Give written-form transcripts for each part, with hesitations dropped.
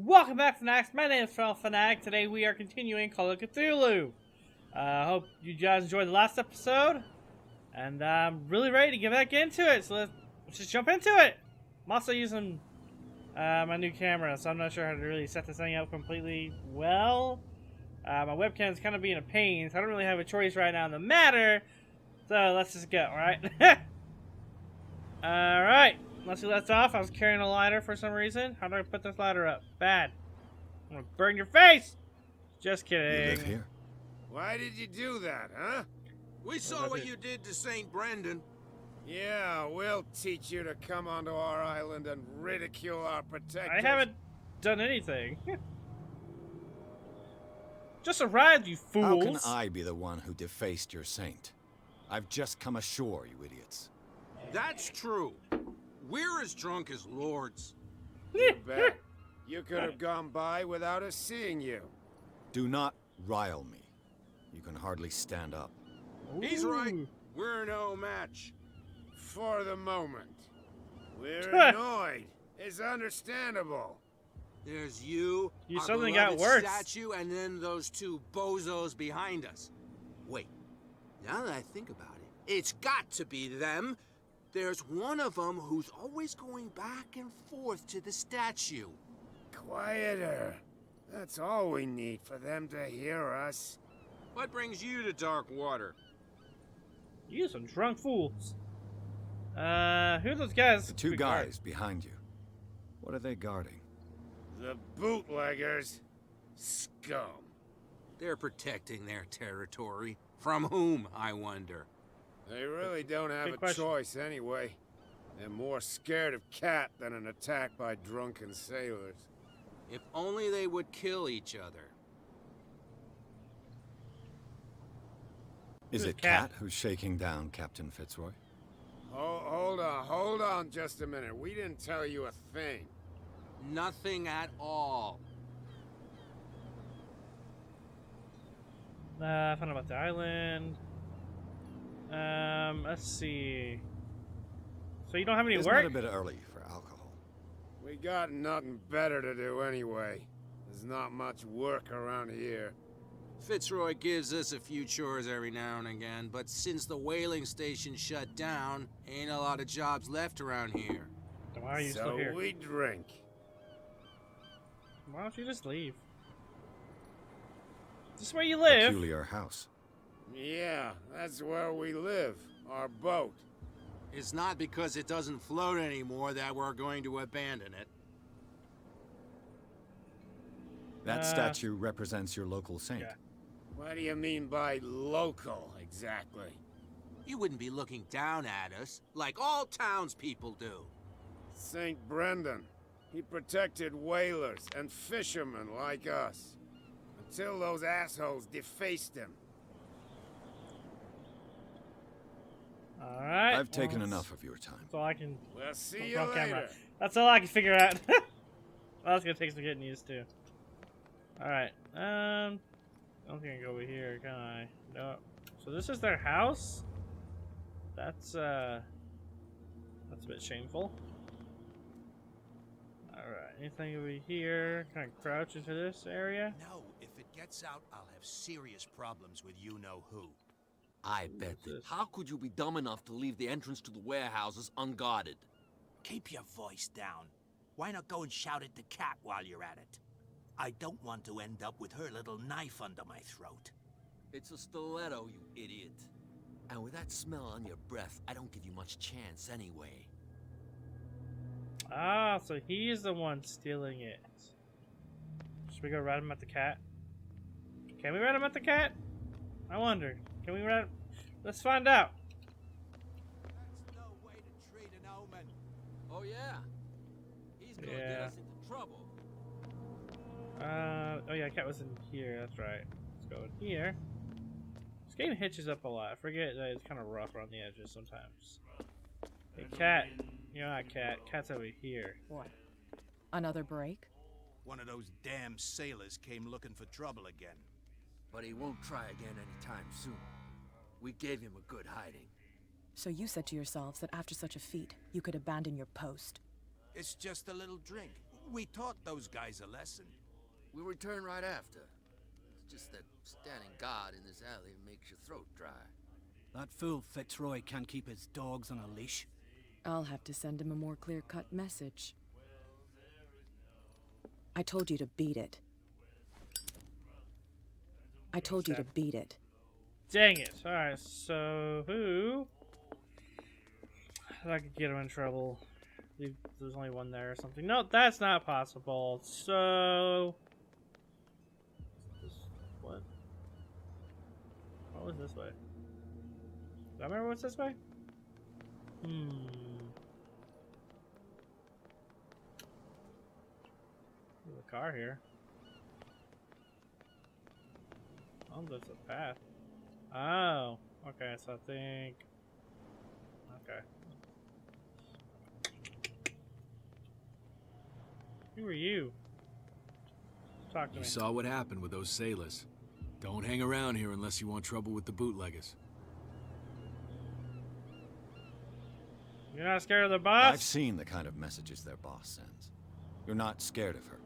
Welcome back, Fanatics. My name is Fanatic. Today we are continuing Call of Cthulhu. Hope you guys enjoyed the last episode, and I'm really ready to get back into it. So let's just jump into it. I'm also using my new camera, so I'm not sure how to really set this thing up completely well. My webcam is kind of being a pain, so I don't really have a choice right now in the matter. So let's just go, alright? Alright. Once we left off, I was carrying a lighter for some reason. How do I put this lighter up? Bad. I'm gonna burn your face! Just kidding. You live here? Why did you do that, huh? We saw what you did to St. Brendan. Yeah, we'll teach you to come onto our island and ridicule our protectors. I haven't done anything. Just arrived, you fools. How can I be the one who defaced your saint? I've just come ashore, you idiots. That's true. We're as drunk as lords. You bet. You could have gone by without us seeing you. Do not rile me. You can hardly stand up. He's right. Ooh. We're no match. For the moment. We're annoyed. It's understandable. There's you, You our suddenly got beloved worse. statue, and then those two bozos behind us. Wait, now that I think about it, it's got to be them. There's one of them who's always going back and forth to the statue. Quieter. That's all we need for them to hear us. What brings you to dark water? You some drunk fools. Who are those guys? The two we guys behind you. What are they guarding? The bootleggers. Scum. They're protecting their territory. From whom, I wonder? They really don't have Good a question. choice anyway. They're more scared of Cat than an attack by drunken sailors. If only they would kill each other. Is Who's it Cat? Cat who's shaking down Captain Fitzroy? Hold on just a minute. We didn't tell you a thing. Nothing at all. I found out about the island. Let's see. So you don't have any Isn't work? it a bit early for alcohol? We got nothing better to do anyway. There's not much work around here. Fitzroy gives us a few chores every now and again, but since the whaling station shut down, ain't a lot of jobs left around here. Then why are you So still here? we drink. Why don't you just leave? This is where you live. Peculiar house. Yeah, that's where we live. Our boat. It's not because it doesn't float anymore that we're going to abandon it. That statue represents your local saint. Yeah. What do you mean by local, exactly? You wouldn't be looking down at us, like all townspeople do. St. Brendan. He protected whalers and fishermen like us. Until those assholes defaced him. Alright. I've taken well, enough of your time. That's all I can. We'll see on you camera. later. That's all I can figure out. Well, that's gonna take some getting used to. Alright. I don't think I can go over here, can I? No. So this is their house? That's a bit shameful. Alright, anything over here? Can I crouch into this area? No, if it gets out, I'll have serious problems with you-know-who. I bet this? that. How could you be dumb enough to leave the entrance to the warehouses unguarded? Keep your voice down. Why not go and shout at the cat while you're at it? I don't want to end up with her little knife under my throat. It's a stiletto, you idiot. And with that smell on your breath, I don't give you much chance anyway. Ah, so he's the one stealing it. Should we go ride him at the cat? Can we ride him at the cat? I wonder. Can we ride? Let's find out. That's no way to treat an omen. Oh yeah? He's gonna Yeah. get us into trouble. Oh yeah, cat was in here. That's right. Let's go in here. This game hitches up a lot. I forget that it's kind of rough around the edges sometimes. Hey, cat. You're not cat. Cat's over here. What? Another break? One of those damn sailors came looking for trouble again. But he won't try again anytime soon. We gave him a good hiding. So you said to yourselves that after such a feat, you could abandon your post. It's just a little drink. We taught those guys a lesson. We'll return right after. It's just that standing guard in this alley makes your throat dry. That fool Fitzroy can't keep his dogs on a leash. I'll have to send him a more clear-cut message. I told you to beat it. I told you to beat it. Dang it. Alright, so who? I could get him in trouble. There's only one there or something. No, that's not possible. So... What? What was this way? Do I remember what's this way? There's a car here. Oh, there's a path. Oh, okay, so I think... Okay. Who are you? Talk to You me. saw what happened with those sailors. Don't hang around here unless you want trouble with the bootleggers. You're not scared of the boss? I've seen the kind of messages their boss sends. You're not scared of her.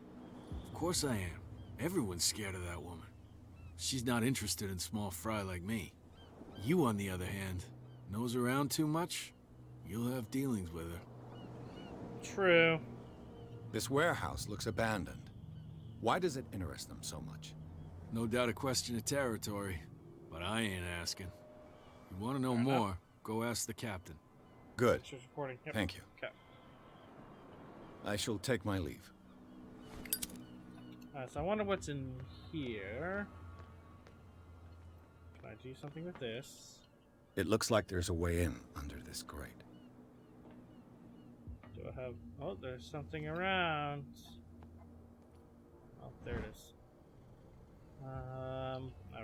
Of course I am. Everyone's scared of that woman. She's not interested in small fry like me. You, on the other hand, nose around too much, you'll have dealings with her. True. This warehouse looks abandoned. Why does it interest them so much? No doubt a question of territory, but I ain't asking. You want to know Fair enough. more, go ask the captain. Good. She's reporting. Yep. Thank you. Okay. I shall take my leave. Alright, so I wonder what's in here. Can I do something with this? It looks like there's a way in under this grate. Do I have... Oh, there's something around. Oh, there it is. A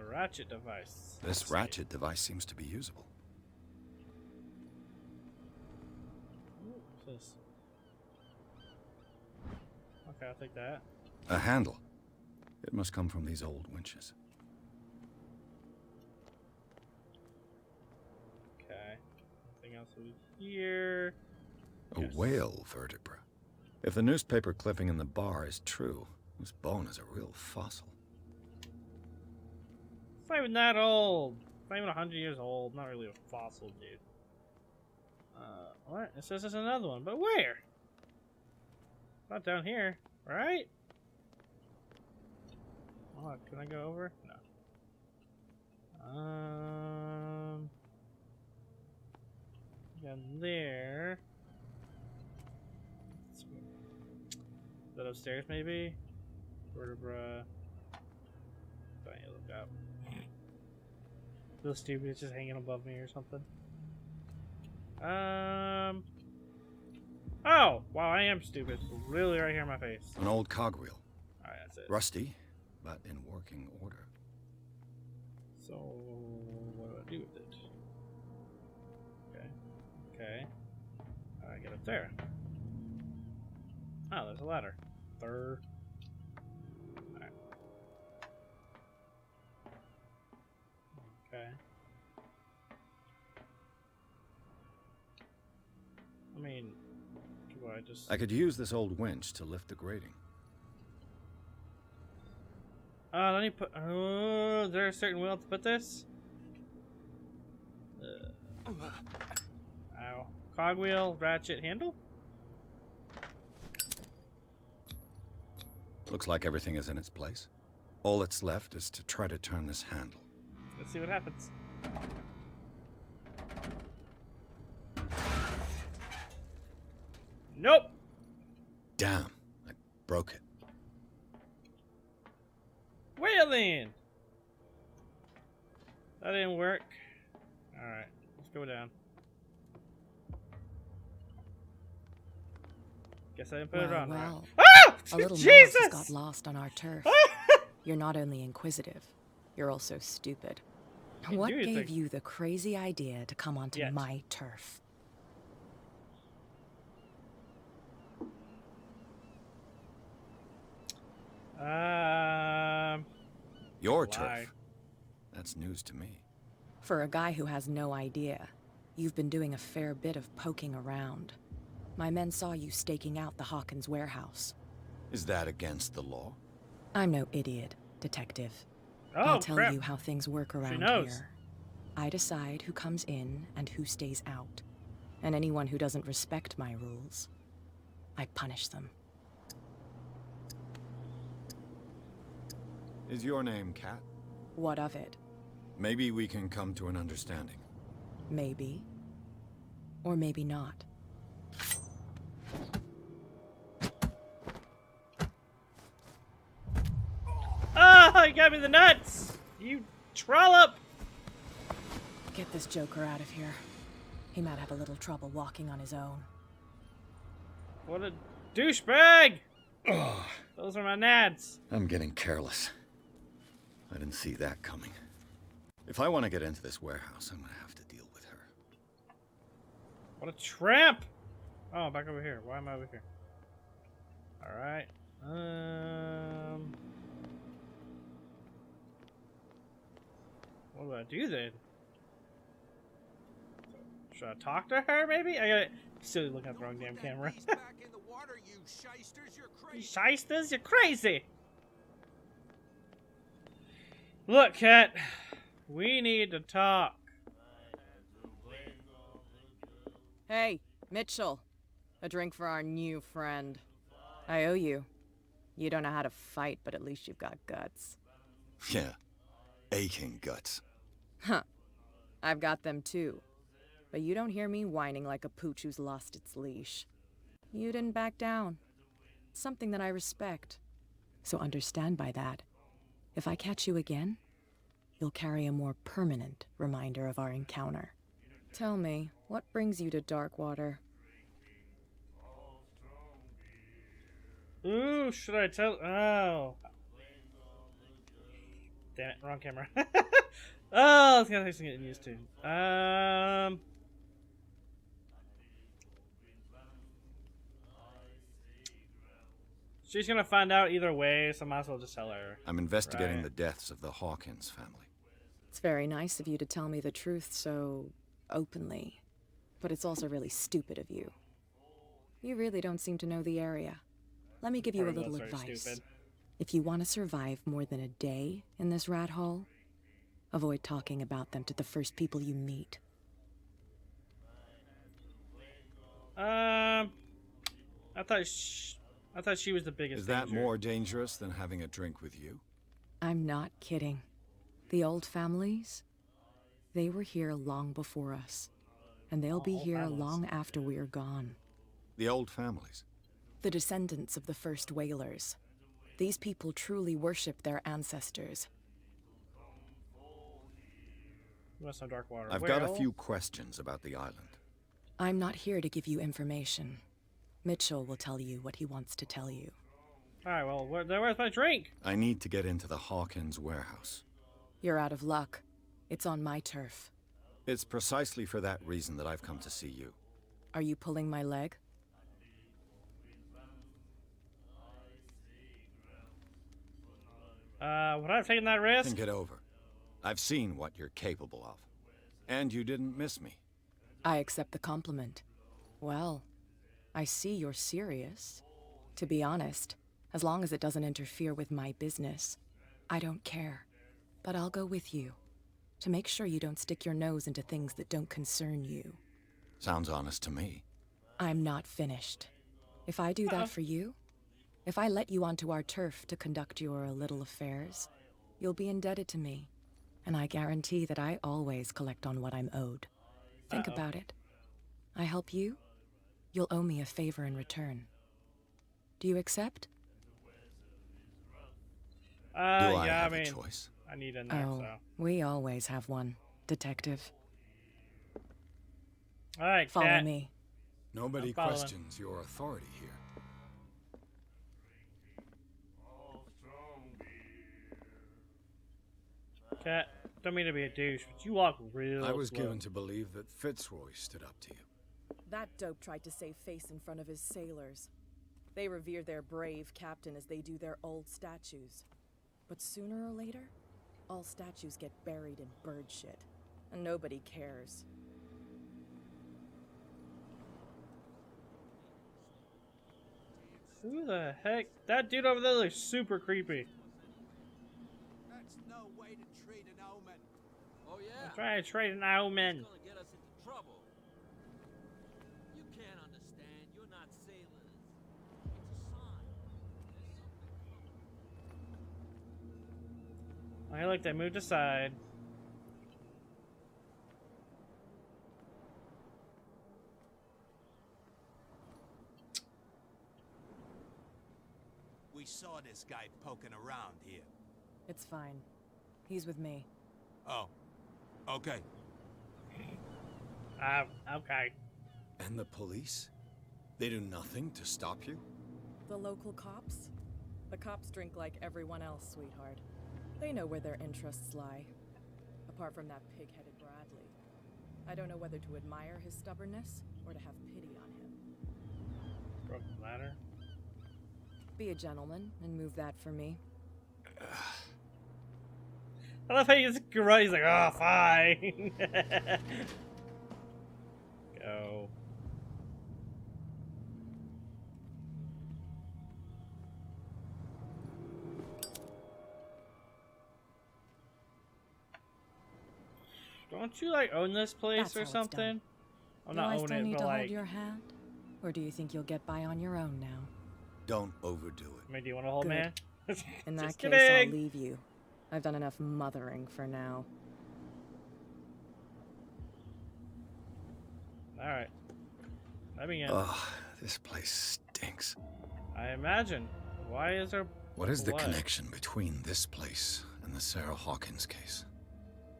ratchet device. This Let's see. ratchet device seems to be usable. What's this? Okay, I'll take that. A handle. It must come from these old winches. Okay. Nothing else over here. A Yes. whale vertebra. If the newspaper clipping in the bar is true, this bone is a real fossil. It's not even that old. It's not even 100 years old. Not really a fossil, dude. What? It says there's another one, but where? Not down here, right? Oh, can I go over? No. Down there. Is that upstairs, maybe? Vertebra. Don't need to look up. Feel stupid, it's just hanging above me or something. Oh! Wow, I am stupid. Really right here in my face. An old cogwheel. Alright, that's it. Rusty, but in working order. So, what do I do with it? Okay. Okay. Alright, get up there. Oh, there's a ladder. Alright. Okay. I mean, do I just... I could use this old winch to lift the grating. let me put... Oh, is there a certain wheel to put this? Ow. Cogwheel, ratchet, handle? Looks like everything is in its place. All that's left is to try to turn this handle. Let's see what happens. Nope! Damn, I broke it. Well then! That didn't work. Alright, let's go down. Guess I didn't put it on. Well, Right. Ah! a little Jesus! mouse has got lost on our turf. You're not only inquisitive, you're also stupid. You What do gave think- you the crazy idea to come onto Yet. my turf? Your Why? turf. That's news to me. For a guy who has no idea, you've been doing a fair bit of poking around. My men saw you staking out the Hawkins warehouse. Is that against the law? I'm no idiot, detective. Oh, I'll tell crap. you how things work around knows. here. I decide who comes in and who stays out. And anyone who doesn't respect my rules, I punish them. Is your name Cat? What of it? Maybe we can come to an understanding. Maybe. Or maybe not. Ah, you got me the nuts! You trollop! Get this joker out of here. He might have a little trouble walking on his own. What a douchebag! Those are my nads. I'm getting careless. I didn't see that coming. If I want to get into this warehouse, I'm gonna have to deal with her. What a tramp! Oh, back over here. Why am I over here? Alright. What do I do then? Should I talk to her, maybe? I gotta... Still looking at the wrong damn camera. Back in the water, you shysters, you're You crazy. shysters, you're crazy! Look, Cat. We need to talk. Hey, Mitchell. A drink for our new friend. I owe you. You don't know how to fight, but at least you've got guts. Yeah. Aching guts. Huh. I've got them too. But you don't hear me whining like a pooch who's lost its leash. You didn't back down. Something that I respect. So understand by that, if I catch you again, you'll carry a more permanent reminder of our encounter. Tell me, what brings you to Darkwater? Ooh, should I tell? Oh. Damn it, wrong camera. Oh, that's kind of getting used to. She's gonna find out either way, so I might as well just tell her. I'm investigating Right. the deaths of the Hawkins family. It's very nice of you to tell me the truth so openly, but it's also really stupid of you. You really don't seem to know the area. Let me give you a Probably little was very advice. stupid. If you want to survive more than a day in this rat hole, avoid talking about them to the first people you meet. I thought she was the biggest. Is that danger. more dangerous than having a drink with you? I'm not kidding. The old families, they were here long before us, and they'll be Old here families. long after we're gone. The old families. The descendants of the first whalers. These people truly worship their ancestors. West of Darkwater. I've got a few questions about the island. I'm not here to give you information. Mitchell will tell you what he wants to tell you. All right. Well, where's my drink? I need to get into the Hawkins warehouse. You're out of luck. It's on my turf. It's precisely for that reason that I've come to see you. Are you pulling my leg? Would I have taken that risk? Think it over. I've seen what you're capable of. And you didn't miss me. I accept the compliment. Well, I see you're serious. To be honest, as long as it doesn't interfere with my business, I don't care. But I'll go with you, to make sure you don't stick your nose into things that don't concern you. Sounds honest to me. I'm not finished. If I do that for you, if I let you onto our turf to conduct your little affairs, you'll be indebted to me. And I guarantee that I always collect on what I'm owed. Think about it. I help you, you'll owe me a favor in return. Do you accept? Do I yeah, have I mean, a choice? I need in there, Oh, so. we always have one, detective. All right, Follow Cat. me. Nobody I'm following. questions your authority here. Cat, don't mean to be a douche, but you walk real I was slow. given to believe that Fitzroy stood up to you. That dope tried to save face in front of his sailors. They revere their brave captain as they do their old statues. But sooner or later, all statues get buried in bird shit, and nobody cares. Who the heck? That dude over there looks super creepy. That's no way to treat an omen. Oh yeah? I'm trying to trade an omen. It's gonna get us into trouble. You can't understand. You're not sailors. It's a sign. There's something coming. I like that moved aside. We saw this guy poking around here. It's fine. He's with me. Oh. Okay. Okay. And the police? They do nothing to stop you? The local cops? The cops drink like everyone else, sweetheart. They know where their interests lie. Apart from that pig-headed Bradley. I don't know whether to admire his stubbornness or to have pity on him. Broke the ladder. Be a gentleman and move that for me. I love how he's grunt. He's like, oh, fine. Go. Don't you like own this place That's or how it's something? done. I'm Do not I owning still it, need but to like, hold your hand? Or do you think you'll get by on your own now? Don't overdo it. I mean, do you want to hold Good. man? In that Just case, kidding. I'll leave you. I've done enough mothering for now. All right. Let me in. Ugh, this place stinks. I imagine. Why is there What is the blood? connection between this place and the Sarah Hawkins case?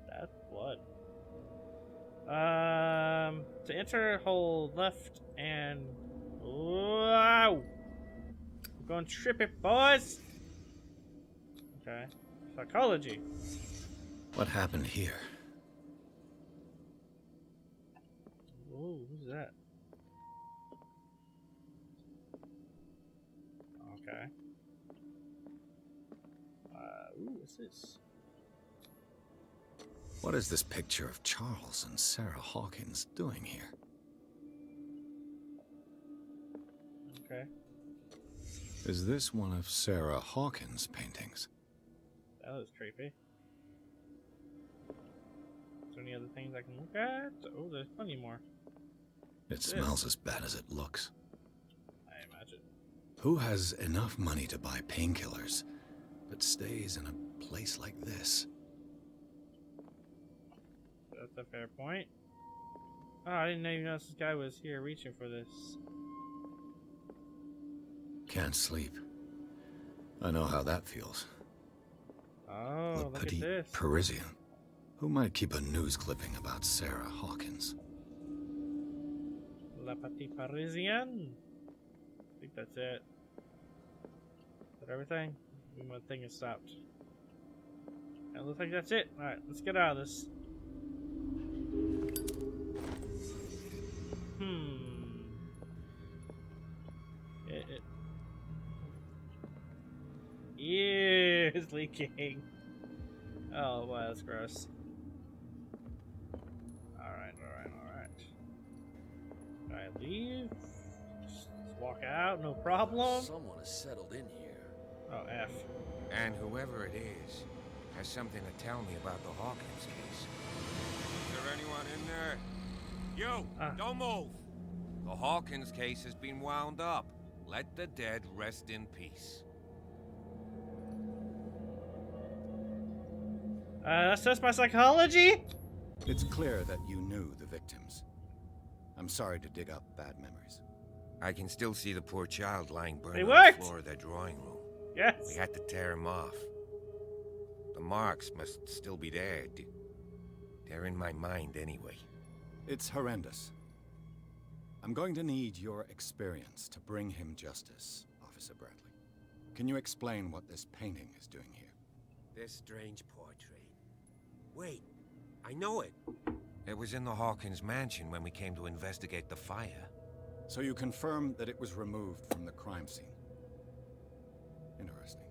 That's blood. To enter, hold left and wow. We're going trip it, boys. Okay. Psychology. What happened here? Ooh, who's that? Okay. Ooh, what's this? What is this picture of Charles and Sarah Hawkins doing here? Okay. Is this one of Sarah Hawkins' paintings? That was creepy. Is there any other things I can look at? Oh, there's plenty more. It smells as bad as it looks. I imagine. Who has enough money to buy painkillers, but stays in a place like this? That's a fair point. Oh, I didn't even know this guy was here reaching for this. Can't sleep. I know how that feels. Oh, Le look at Petit this. Parisien. Who might keep a news clipping about Sarah Hawkins? Le Petit Parisien. I think that's it. Is that everything? One thing has stopped. It looks like that's it. Alright, let's get out of this. Ew, it's leaking. Oh, wow, that's gross. Alright. Can I leave? Just walk out, no problem. Someone has settled in here. Oh, F. And whoever it is has something to tell me about the Hawkins case. Is there anyone in there? You! Don't move! The Hawkins case has been wound up. Let the dead rest in peace. That's just my psychology? It's clear that you knew the victims. I'm sorry to dig up bad memories. I can still see the poor child lying burned It on worked! the floor of their drawing room. Yes. We had to tear him off. The marks must still be there. They're in my mind anyway. It's horrendous. I'm going to need your experience to bring him justice, Officer Bradley. Can you explain what this painting is doing here? This strange portrait. Wait, I know it. It was in the Hawkins mansion when we came to investigate the fire. So you confirm that it was removed from the crime scene? Interesting.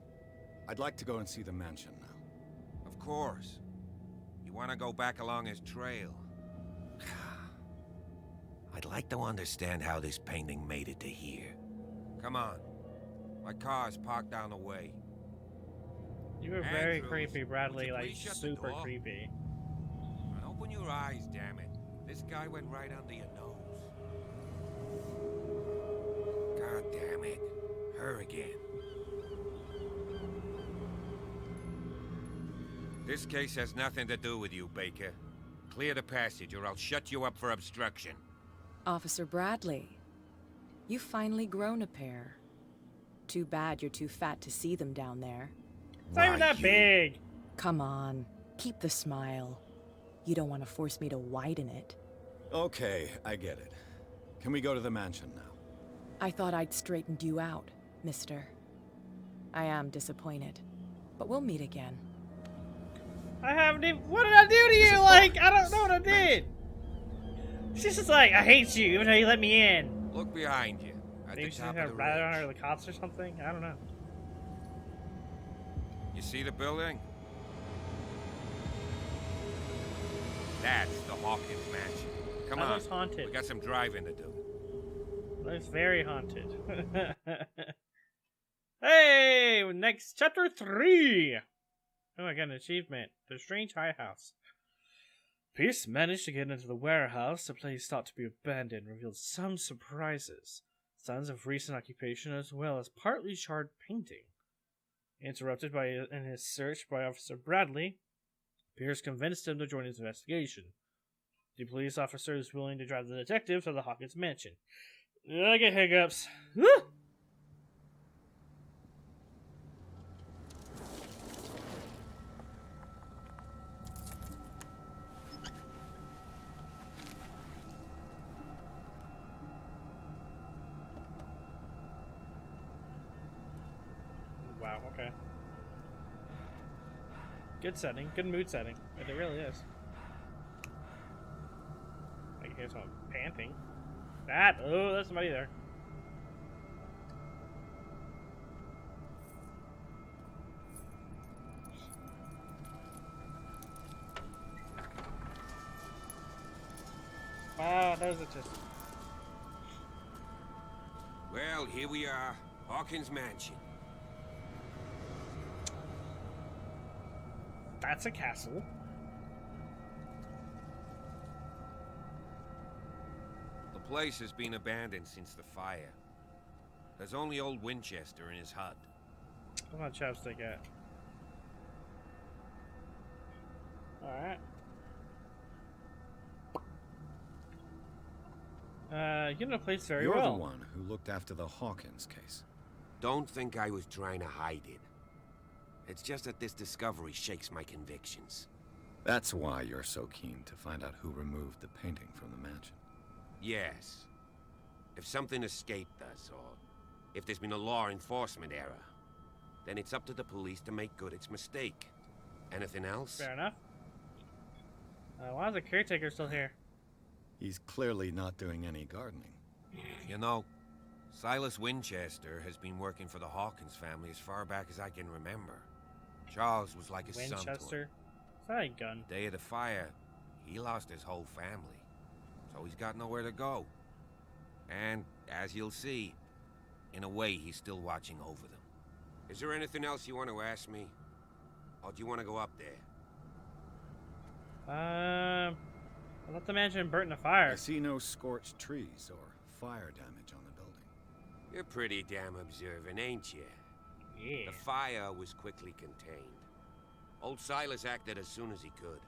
I'd like to go and see the mansion now. Of course. You want to go back along his trail? I'd like to understand how this painting made it to here. Come on. My car's parked down the way. You were very Andrews, creepy, Bradley. would you Like, please shut the super door? creepy. And open your eyes, damn it. This guy went right under your nose. God damn it. Her again. This case has nothing to do with you, Baker. Clear the passage or I'll shut you up for obstruction. Officer Bradley, you've finally grown a pair. Too bad you're too fat to see them down there. It's not even that big. Come on, keep the smile. You don't want to force me to widen it. Okay, I get it. Can we go to the mansion now? I thought I'd straightened you out, mister. I am disappointed, but we'll meet again. I haven't even. What did I do to you? Like, I don't know what I did. She's just like, I hate you, even though you let me in. Look behind you. At Maybe the she's top gonna of the rather on her ridge. the cops or something. I don't know. You see the building? That's the Hawkins mansion. Come That on. looks haunted. We got some driving to do. Looks very haunted. Hey, next chapter 3. Oh, I got an achievement. The Strange High House. Pierce managed to get into the warehouse. The place thought to be abandoned revealed some surprises. Signs of recent occupation as well as partly charred painting. Interrupted in his search by Officer Bradley, Pierce convinced him to join his investigation. The police officer is willing to drive the detective to the Hawkins mansion. I get hiccups. Woo! Wow, okay. Good setting, good mood setting. It really is. I can hear someone panting. Oh, there's somebody there. Wow, there's it just. Well, here we are. Hawkins mansion. That's a castle. The place has been abandoned since the fire. There's only old Winchester in his hut. Where's my chapstick at? Alright. You know the place very You're well. the one who looked after the Hawkins case. Don't think I was trying to hide it. It's just that this discovery shakes my convictions. That's why you're so keen to find out who removed the painting from the mansion. Yes. If something escaped us, or if there's been a law enforcement error, then it's up to the police to make good its mistake. Anything else? Fair enough. Why is the caretaker still here? He's clearly not doing any gardening. You know, Silas Winchester has been working for the Hawkins family as far back as I can remember. Charles was like his son to him. Winchester? Is that a gun? Day of the fire, he lost his whole family. So he's got nowhere to go. And, as you'll see, in a way, he's still watching over them. Is there anything else you want to ask me? Or do you want to go up there? I thought the mansion burnt in a fire. I see no scorched trees or fire damage on the building. You're pretty damn observant, ain't you? Yeah. The fire was quickly contained. Old Silas acted as soon as he could.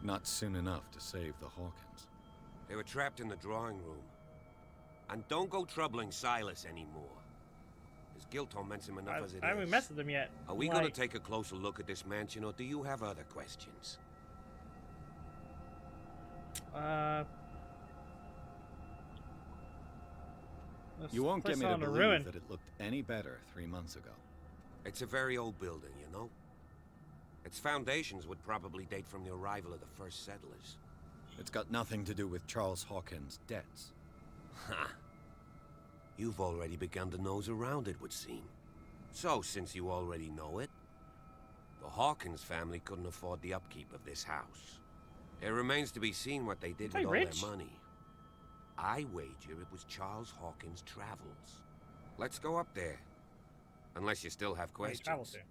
Not soon enough to save the Hawkins. They were trapped in the drawing room. And don't go troubling Silas anymore. His guilt torments him enough as it I haven't is. messed with them yet. Are we Like, gonna take a closer look at this mansion, or do you have other questions? this You won't place get me to on a believe ruin. that it looked any better 3 months ago. It's a very old building, you know? Its foundations would probably date from the arrival of the first settlers. It's got nothing to do with Charles Hawkins' debts. Ha! You've already begun to nose around, it would seem. So, since you already know it, the Hawkins family couldn't afford the upkeep of this house. It remains to be seen what they did Are they with all rich? their money. I wager it was Charles Hawkins' travels. Let's go up there. Unless you still have Where's travel questions.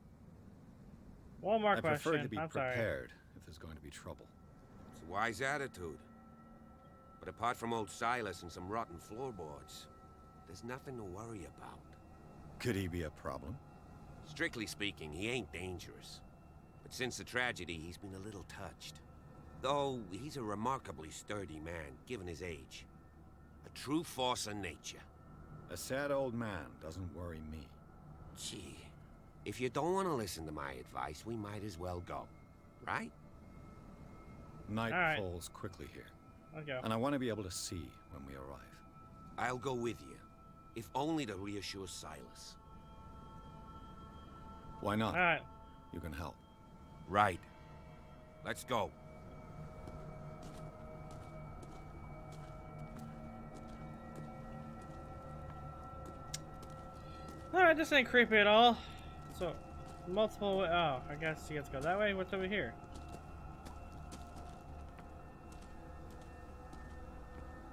to? One more I question. prefer to be I'm sorry. prepared if there's going to be trouble. It's a wise attitude. But apart from old Silas and some rotten floorboards, there's nothing to worry about. Could he be a problem? Strictly speaking, he ain't dangerous. But since the tragedy, he's been a little touched. Though, he's a remarkably sturdy man, given his age. A true force of nature. A sad old man doesn't worry me. Gee, if you don't want to listen to my advice, we might as well go. Right? Night All right. falls quickly here, Okay. and I want to be able to see when we arrive. I'll go with you. If only to reassure Silas. Why not? All right. You can help. Right. Let's go. Alright, this ain't creepy at all. So, multiple. Oh, I guess you guys go that way. What's over here?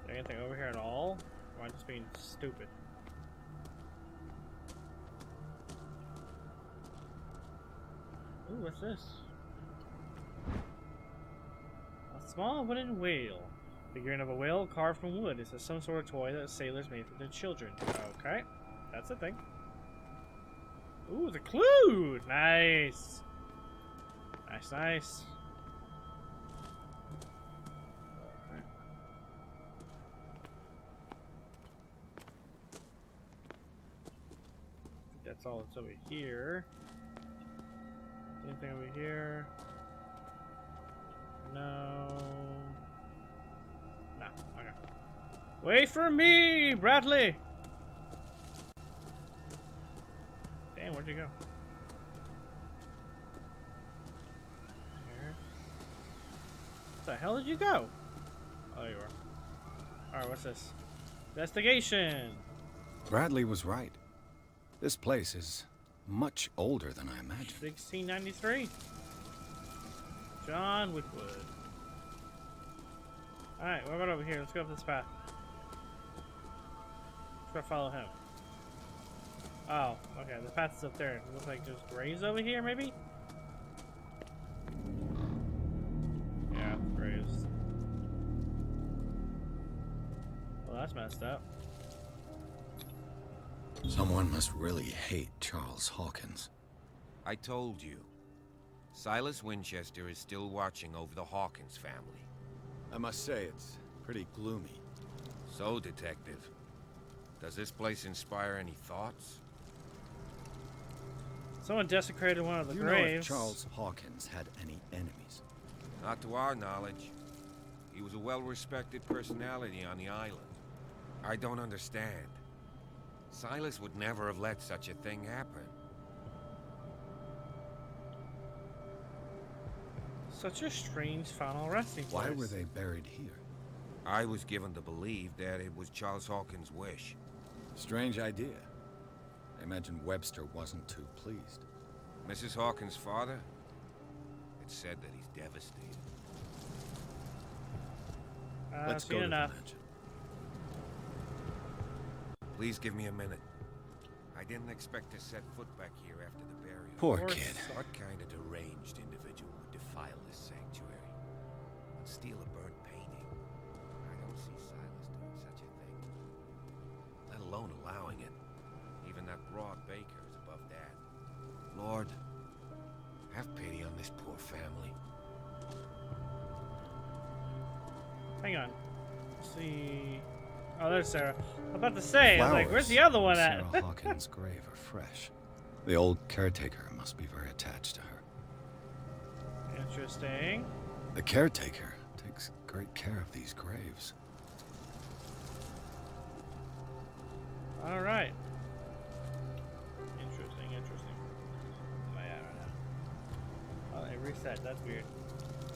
Is there anything over here at all? Or am I just being stupid? Ooh, what's this? A small wooden whale. Figurine of a whale carved from wood. It's some sort of toy that sailors made for their children. Okay, that's a thing. Ooh, the clue! Nice! Nice, nice. Alright. That's all that's over here. Anything over here? No. No, okay. Wait for me, Bradley! Damn, where'd you go? Here. Where the hell did you go? Oh, you are. Alright, what's this? Investigation! Bradley was right. This place is much older than I imagined. 1693. John Wickwood. Alright, what about over here? Let's go up this path. Let's go follow him. Oh, okay, the path is up there. It looks like there's graves over here, maybe? Yeah, graves. Well, that's messed up. Someone must really hate Charles Hawkins. I told you. Silas Winchester is still watching over the Hawkins family. I must say, it's pretty gloomy. So, Detective, does this place inspire any thoughts? Someone desecrated one of the Do you know graves. if Charles Hawkins had any enemies? Not to our knowledge. He was a well-respected personality on the island. I don't understand. Silas would never have let such a thing happen. Such a strange final resting place. Why were they buried here? I was given to believe that it was Charles Hawkins' wish. Strange idea. I imagine Webster wasn't too pleased. Mrs. Hawkins' father? It's said that he's devastated. Let's seen go to enough. the mansion. Please give me a minute. I didn't expect to set foot back here after the burial. Poor Of course. kid. What kind of deranged individual would defile this sanctuary? And steal a burnt painting? I don't see Silas doing such a thing. Let alone allowing it. Even that broad baker is above that. Lord, have pity on this poor family. Hang on. Let's see. Oh, there's Sarah. I'm about to say, I was like, where's the Flowers other one on at? Sarah Hawkins' grave are fresh. The old caretaker must be very attached to her. Interesting. The caretaker takes great care of these graves. All right. Interesting, interesting. Where am I at right now? Oh, it reset. That's weird.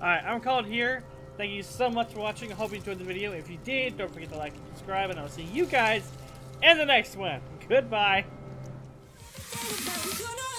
All right, I'm called here. Thank you so much for watching. I hope you enjoyed the video. If you did, don't forget to like and subscribe, and I'll see you guys in the next one. Goodbye. Gonna